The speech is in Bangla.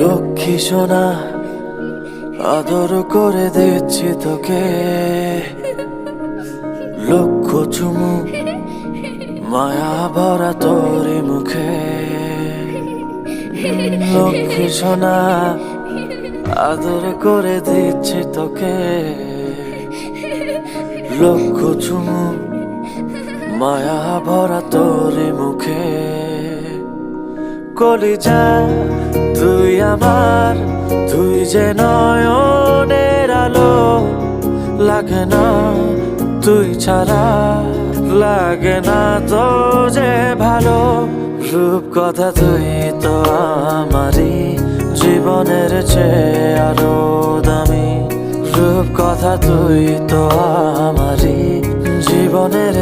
লক্ষ্মী সোনা, আদর করে দিচ্ছি তোকে, লক্ষ চুমু মায়া ভরা তোরি মুখে। লক্ষ্মী সোনা, আদর করে দিচ্ছি তোকে, লক্ষ চুমু মায়া ভরা তোরি মুখে। কলিজা তুই আমার, তুই যে নয়নের আলো, লাগে না তুই ছাড়া, লাগে না তো যে ভালো। রূপ কথা তুই তো আমারই জীবনের চেয়ে আরো দামি, রূপ কথা তুই তো আমারই জীবনের